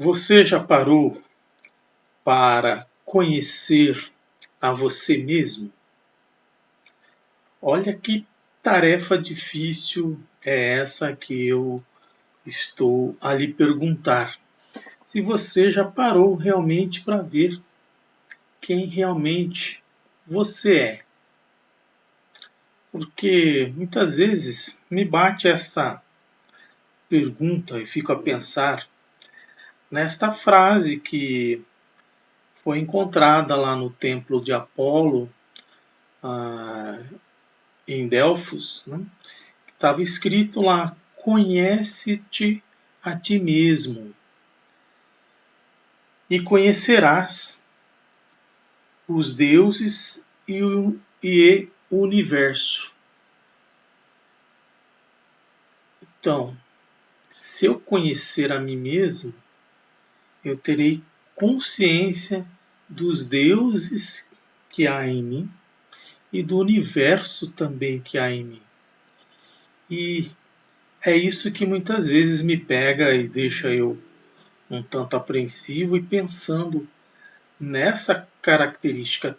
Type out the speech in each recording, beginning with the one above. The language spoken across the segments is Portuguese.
Você já parou para conhecer a você mesmo? Olha que tarefa difícil é essa que eu estou a lhe perguntar. Se você já parou realmente para ver quem realmente você é. Porque muitas vezes me bate esta pergunta e fico a pensar nesta frase que foi encontrada lá no templo de Apolo, em Delfos, né? Estava escrito lá: conhece-te a ti mesmo e conhecerás os deuses e o universo. Então, se eu conhecer a mim mesmo, eu terei consciência dos deuses que há em mim e do universo também que há em mim. E é isso que muitas vezes me pega e deixa eu um tanto apreensivo e pensando nessa característica,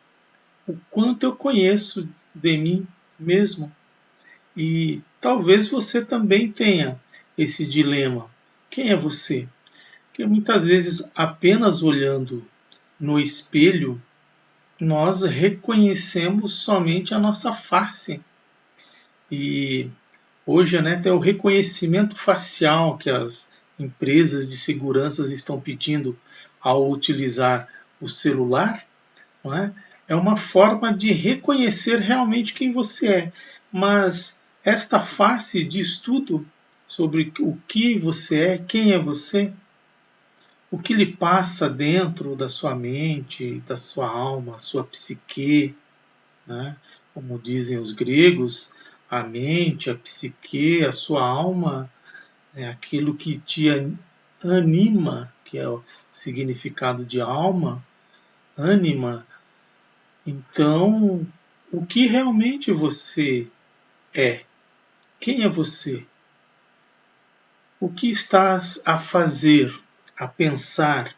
o quanto eu conheço de mim mesmo. E talvez você também tenha esse dilema. Quem é você? Porque muitas vezes, apenas olhando no espelho, nós reconhecemos somente a nossa face. E hoje, né, tem o reconhecimento facial que as empresas de segurança estão pedindo ao utilizar o celular, não é? É uma forma de reconhecer realmente quem você é. Mas esta face diz tudo sobre o que você é, quem é você, o que lhe passa dentro da sua mente, da sua alma, sua psique, né? Como dizem os gregos, a mente, a psique, a sua alma, é aquilo que te anima, que é o significado de alma, ânima. Então, o que realmente você é? Quem é você? O que estás a fazer, a pensar,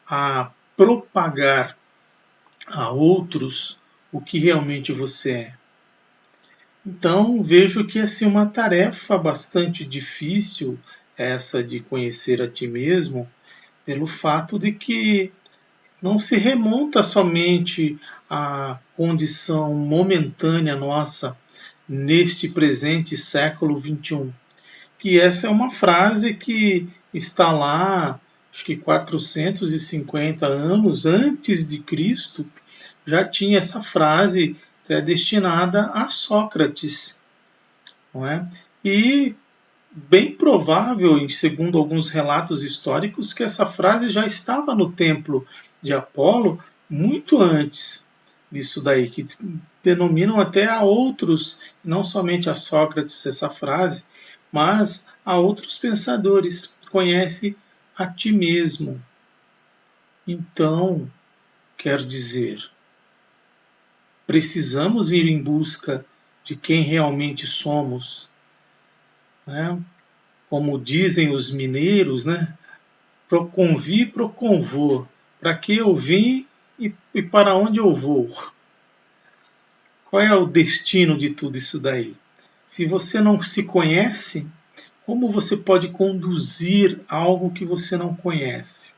a propagar a outros o que realmente você é? Então, vejo que é uma tarefa bastante difícil essa de conhecer a ti mesmo, pelo fato de que não se remonta somente à condição momentânea nossa neste presente século XXI. Que essa é uma frase que está lá, acho que 450 anos antes de Cristo, já tinha essa frase destinada a Sócrates, não é? E bem provável, segundo alguns relatos históricos, que essa frase já estava no templo de Apolo muito antes disso daí, que denominam até a outros, não somente a Sócrates essa frase, mas a outros pensadores. Conhece a ti mesmo. Então, quer dizer, precisamos ir em busca de quem realmente somos, né? Como dizem os mineiros, né? Pro convi, pro convô. Para que eu vim e para onde eu vou? Qual é o destino de tudo isso daí? Se você não se conhece, como você pode conduzir algo que você não conhece?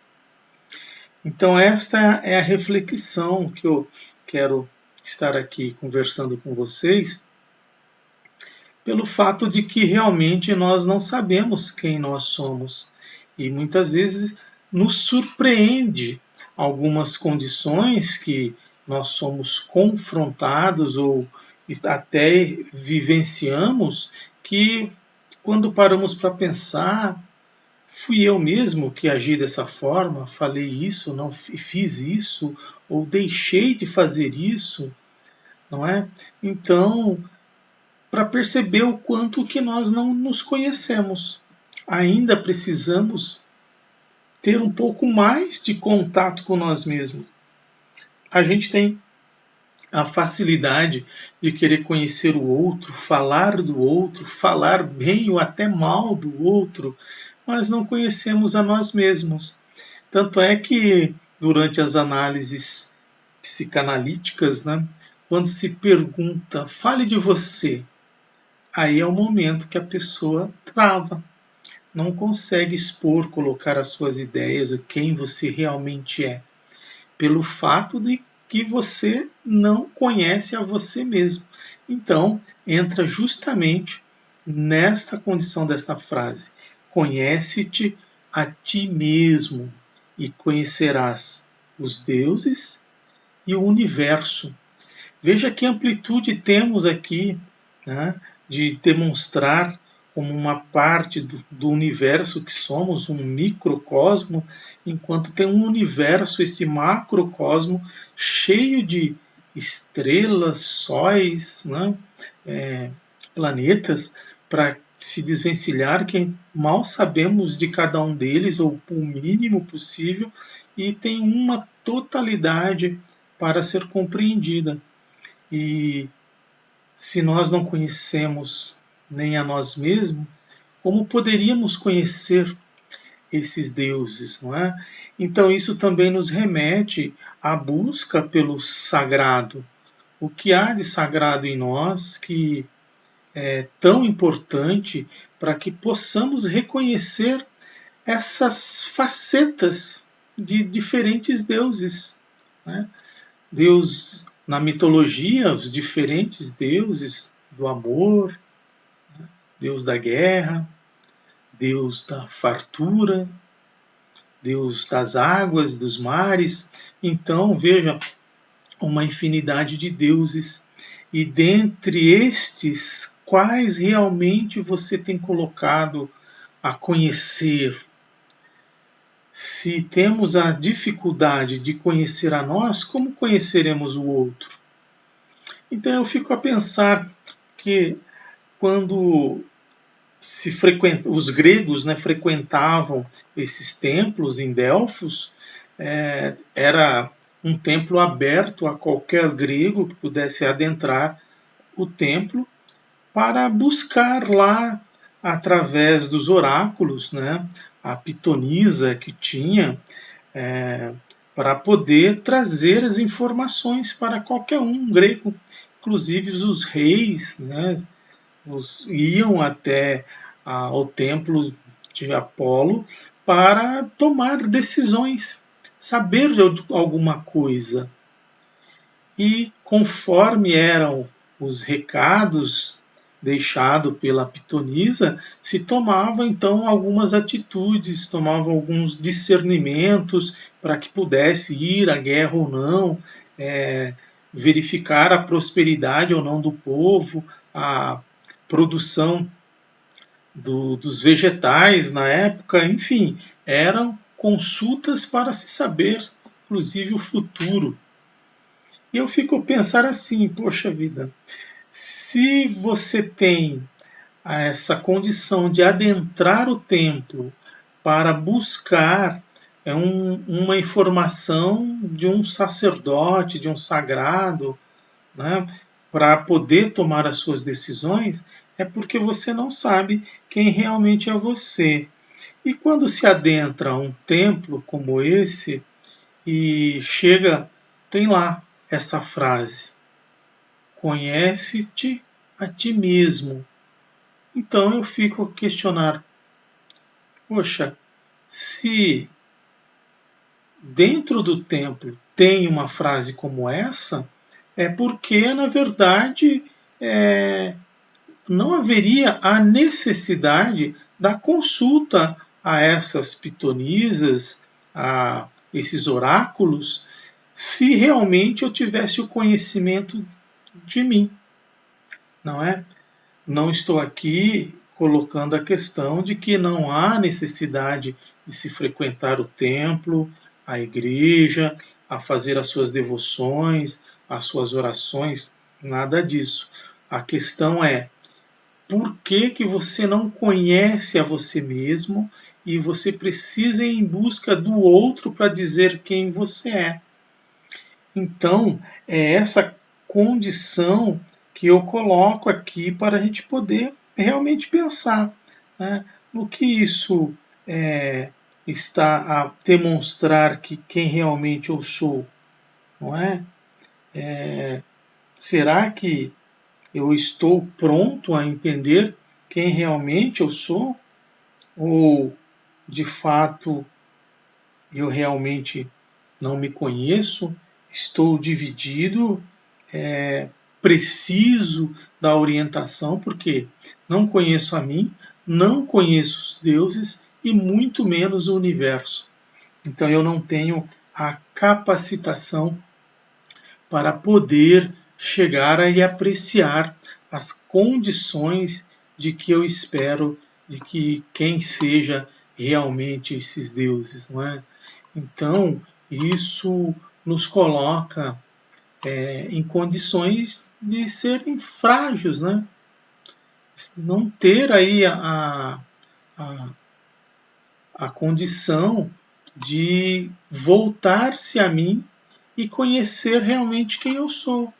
Então esta é a reflexão que eu quero estar aqui conversando com vocês, pelo fato de que realmente nós não sabemos quem nós somos e muitas vezes nos surpreende algumas condições que nós somos confrontados ou até vivenciamos, que quando paramos para pensar, fui eu mesmo que agi dessa forma, falei isso, não fiz isso, ou deixei de fazer isso, não é? Então, para perceber o quanto que nós não nos conhecemos. Ainda precisamos ter um pouco mais de contato com nós mesmos. A gente tem a facilidade de querer conhecer o outro, falar bem ou até mal do outro, mas não conhecemos a nós mesmos. Tanto é que durante as análises psicanalíticas, né, quando se pergunta, fale de você, aí é o momento que a pessoa trava, não consegue expor, colocar as suas ideias, quem você realmente é, pelo fato de que você não conhece a você mesmo. Então, entra justamente nesta condição desta frase: conhece-te a ti mesmo e conhecerás os deuses e o universo. Veja que amplitude temos aqui, né, de demonstrar como uma parte do universo que somos, um microcosmo, enquanto tem um universo, esse macrocosmo, cheio de estrelas, sóis, né, planetas, para se desvencilhar que mal sabemos de cada um deles, ou o mínimo possível, e tem uma totalidade para ser compreendida. E se nós não conhecemos nem a nós mesmos, como poderíamos conhecer esses deuses, não é? Então isso também nos remete à busca pelo sagrado. O que há de sagrado em nós que é tão importante para que possamos reconhecer essas facetas de diferentes deuses, né? Deus, na mitologia, os diferentes deuses do amor, Deus da guerra, Deus da fartura, Deus das águas, dos mares. Então, veja, uma infinidade de deuses. E dentre estes, quais realmente você tem colocado a conhecer? Se temos a dificuldade de conhecer a nós, como conheceremos o outro? Então eu fico a pensar que quando os gregos, né, frequentavam esses templos em Delfos, era um templo aberto a qualquer grego que pudesse adentrar o templo para buscar lá, através dos oráculos, né, a pitonisa que tinha, para poder trazer as informações para qualquer um grego. Inclusive os reis, né, iam até ao templo de Apolo para tomar decisões, saber de alguma coisa. E conforme eram os recados deixados pela pitonisa, se tomavam então algumas atitudes, tomavam alguns discernimentos para que pudesse ir à guerra ou não, verificar a prosperidade ou não do povo, a produção dos vegetais na época, enfim, eram consultas para se saber, inclusive, o futuro. E eu fico a pensar assim, poxa vida, se você tem essa condição de adentrar o templo para buscar uma informação de um sacerdote, de um sagrado, né, para poder tomar as suas decisões, é porque você não sabe quem realmente é você. E quando se adentra a um templo como esse e chega, tem lá essa frase: conhece-te a ti mesmo. Então eu fico a questionar, poxa, se dentro do templo tem uma frase como essa, é porque, na verdade, não haveria a necessidade da consulta a essas pitonisas, a esses oráculos, se realmente eu tivesse o conhecimento de mim, não é? Não estou aqui colocando a questão de que não há necessidade de se frequentar o templo, a igreja, a fazer as suas devoções, as suas orações, nada disso. A questão é: por que você não conhece a você mesmo e você precisa ir em busca do outro para dizer quem você é? Então, é essa condição que eu coloco aqui para a gente poder realmente pensar, né, no que isso está a demonstrar que quem realmente eu sou, não é? Será que eu estou pronto a entender quem realmente eu sou? Ou, de fato, eu realmente não me conheço? Estou dividido? Preciso da orientação, porque não conheço a mim, não conheço os deuses e muito menos o universo. Então eu não tenho a capacitação para poder chegar a apreciar as condições de que eu espero de que quem seja realmente esses deuses, não é? Então isso nos coloca em condições de serem frágeis, né? Não ter aí a, a condição de voltar-se a mim e conhecer realmente quem eu sou,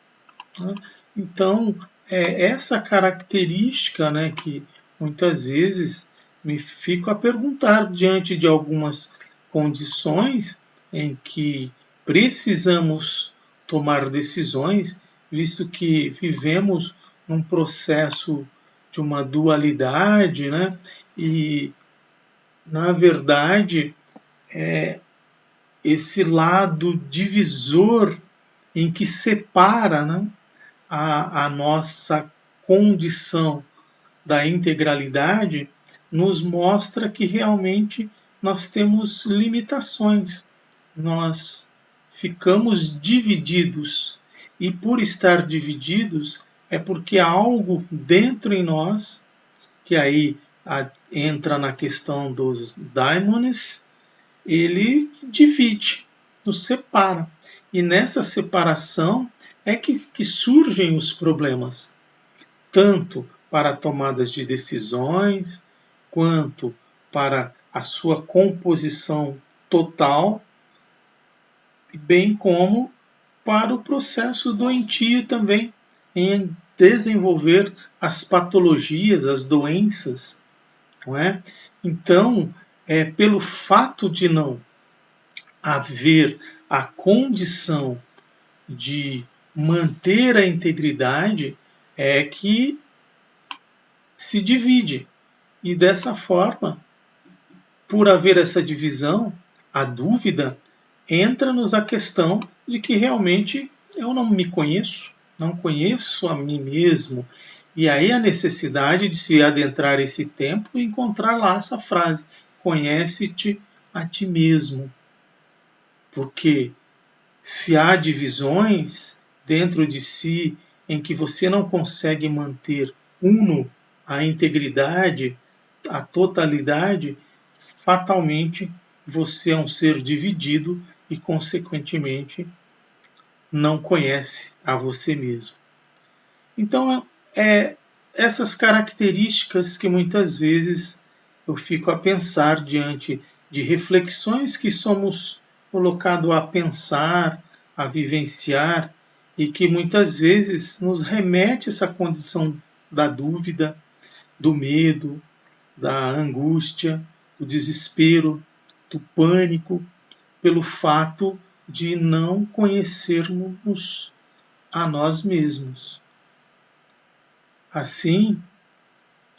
né? Então, essa característica, né, que muitas vezes me fico a perguntar diante de algumas condições em que precisamos tomar decisões, visto que vivemos num processo de uma dualidade, né? E, na verdade, esse lado divisor em que separa, né, a nossa condição da integralidade nos mostra que realmente nós temos limitações. Nós ficamos divididos. E por estar divididos é porque há algo dentro em nós, que aí entra na questão dos daimones, ele divide, nos separa. E nessa separação é que surgem os problemas, tanto para tomadas de decisões, quanto para a sua composição total, bem como para o processo doentio também em desenvolver as patologias, as doenças, não é? Então, pelo fato de não haver a condição de manter a integridade, é que se divide. E dessa forma, por haver essa divisão, a dúvida, entra-nos a questão de que realmente eu não me conheço, não conheço a mim mesmo. E aí a necessidade de se adentrar esse tempo e encontrar lá essa frase: conhece-te a ti mesmo. Porque se há divisões dentro de si em que você não consegue manter uno a integridade, a totalidade, fatalmente você é um ser dividido e, consequentemente, não conhece a você mesmo. Então, essas características que muitas vezes eu fico a pensar diante de reflexões que somos colocados a pensar, a vivenciar, e que muitas vezes nos remete a essa condição da dúvida, do medo, da angústia, do desespero, do pânico, pelo fato de não conhecermos a nós mesmos. Assim,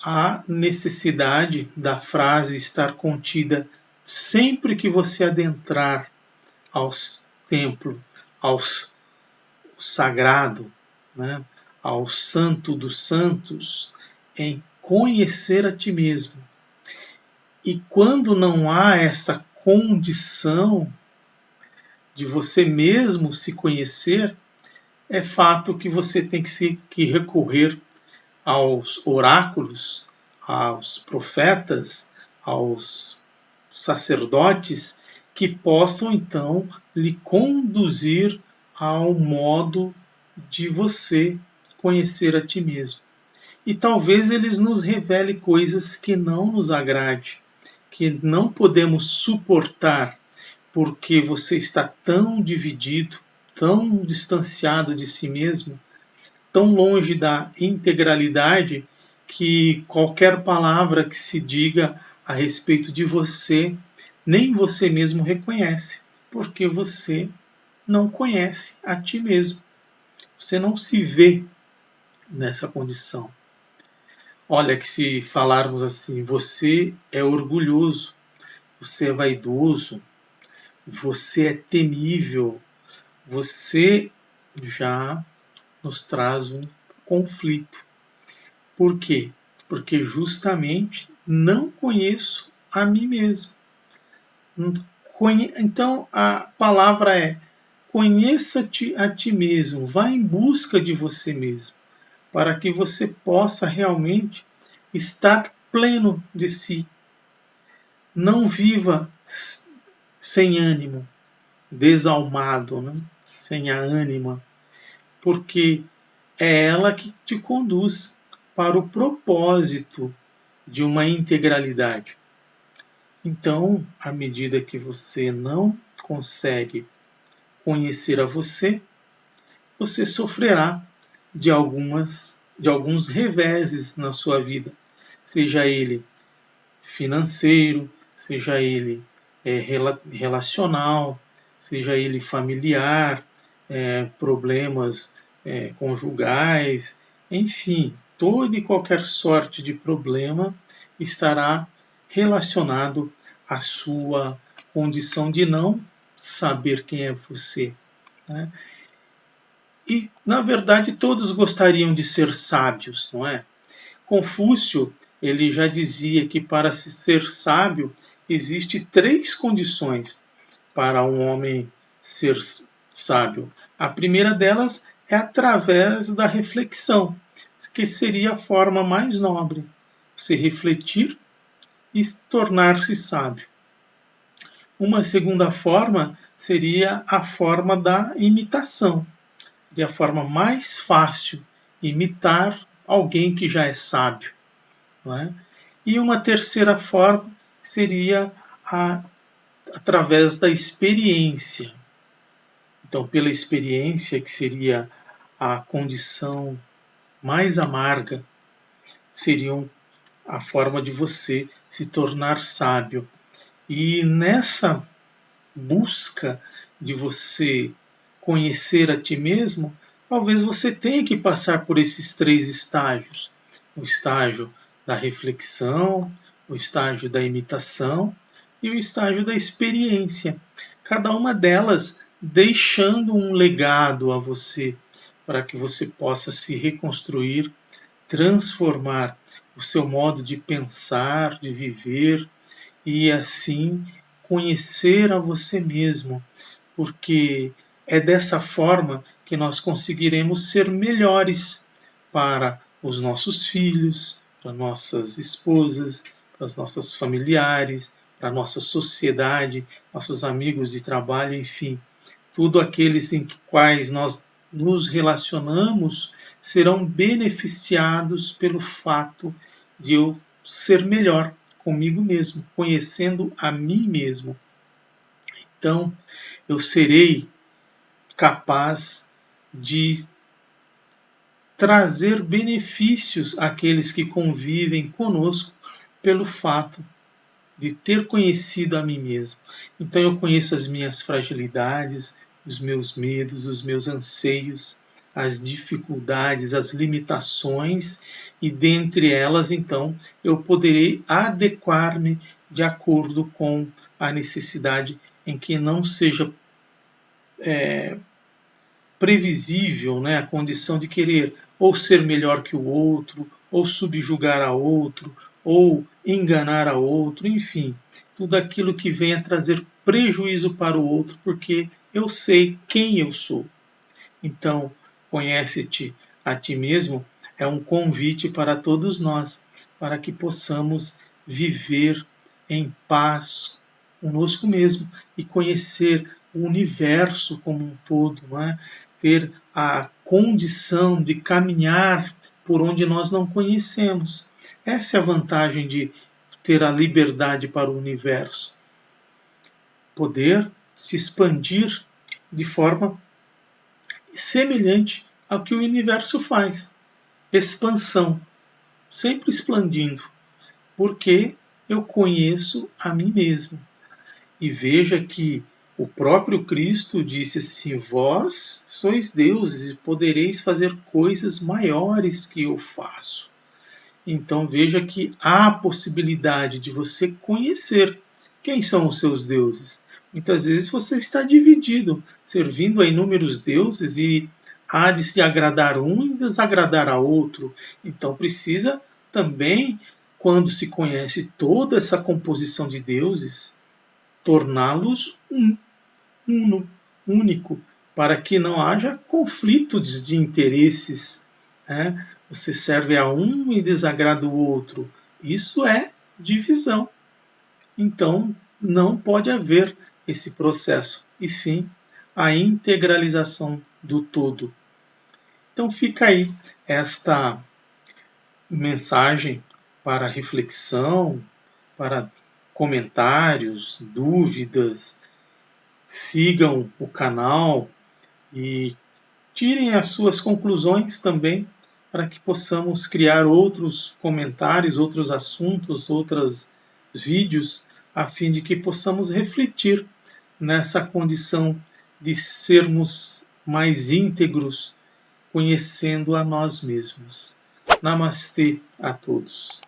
a necessidade da frase estar contida sempre que você adentrar ao templo, ao sagrado, né, ao santo dos santos, em conhecer a ti mesmo. E quando não há essa condição de você mesmo se conhecer, é fato que você tem que recorrer aos oráculos, aos profetas, aos sacerdotes, que possam então lhe conduzir ao modo de você conhecer a ti mesmo. E talvez eles nos revelem coisas que não nos agrade, que não podemos suportar, porque você está tão dividido, tão distanciado de si mesmo, tão longe da integralidade, que qualquer palavra que se diga a respeito de você nem você mesmo reconhece, porque você não conhece a ti mesmo. Você não se vê nessa condição. Olha que se falarmos assim, você é orgulhoso, você é vaidoso, você é temível, você já nos traz um conflito. Por quê? Porque justamente não conheço a mim mesmo. Então a palavra é: conheça-te a ti mesmo, vá em busca de você mesmo, para que você possa realmente estar pleno de si. Não viva sem ânimo, desalmado, né? Sem a ânima, porque é ela que te conduz para o propósito de uma integralidade. Então, à medida que você não consegue conhecer a você, você sofrerá de alguns reveses na sua vida, seja ele financeiro, seja ele relacional, seja ele familiar, problemas conjugais, enfim, toda e qualquer sorte de problema estará relacionado à sua condição de não saber quem é você, né? E, na verdade, todos gostariam de ser sábios, não é? Confúcio, ele já dizia que para se ser sábio, existe 3 condições para um homem ser sábio. A primeira delas é através da reflexão, que seria a forma mais nobre. Você refletir e tornar-se sábio. Uma segunda forma seria a forma da imitação. De a forma mais fácil imitar alguém que já é sábio. Não é? E uma terceira forma seria através da experiência. Então, pela experiência, que seria a condição mais amarga, seria a forma de você se tornar sábio. E nessa busca de você conhecer a ti mesmo, talvez você tenha que passar por esses 3 estágios. O estágio da reflexão, o estágio da imitação e o estágio da experiência. Cada uma delas deixando um legado a você, para que você possa se reconstruir, transformar o seu modo de pensar, de viver e assim conhecer a você mesmo, porque é dessa forma que nós conseguiremos ser melhores para os nossos filhos, para nossas esposas, para os nossos familiares, para a nossa sociedade, nossos amigos de trabalho, enfim. Tudo aqueles em quais nós nos relacionamos serão beneficiados pelo fato de eu ser melhor comigo mesmo, conhecendo a mim mesmo. Então, eu serei capaz de trazer benefícios àqueles que convivem conosco pelo fato de ter conhecido a mim mesmo. Então eu conheço as minhas fragilidades, os meus medos, os meus anseios, as dificuldades, as limitações, e dentre elas, então, eu poderei adequar-me de acordo com a necessidade em que não seja previsível, né, a condição de querer ou ser melhor que o outro, ou subjugar a outro, ou enganar a outro, enfim, tudo aquilo que venha trazer prejuízo para o outro, porque eu sei quem eu sou. Então, conhece-te a ti mesmo é um convite para todos nós, para que possamos viver em paz conosco mesmo e conhecer o universo como um todo, não é? Ter a condição de caminhar por onde nós não conhecemos. Essa é a vantagem de ter a liberdade para o universo. Poder se expandir de forma semelhante ao que o universo faz. Expansão, sempre expandindo, porque eu conheço a mim mesmo. E veja que o próprio Cristo disse assim: vós sois deuses e podereis fazer coisas maiores que eu faço. Então veja que há a possibilidade de você conhecer quem são os seus deuses. Muitas vezes você está dividido, servindo a inúmeros deuses e há de se agradar um e desagradar a outro. Então precisa também, quando se conhece toda essa composição de deuses, torná-los uno, único, para que não haja conflitos de interesses, né? Você serve a um e desagrada o outro. Isso é divisão. Então, não pode haver esse processo, e sim a integralização do todo. Então, fica aí esta mensagem para reflexão, para comentários, dúvidas. Sigam o canal e tirem as suas conclusões também, para que possamos criar outros comentários, outros assuntos, outros vídeos, a fim de que possamos refletir nessa condição de sermos mais íntegros, conhecendo a nós mesmos. Namastê a todos.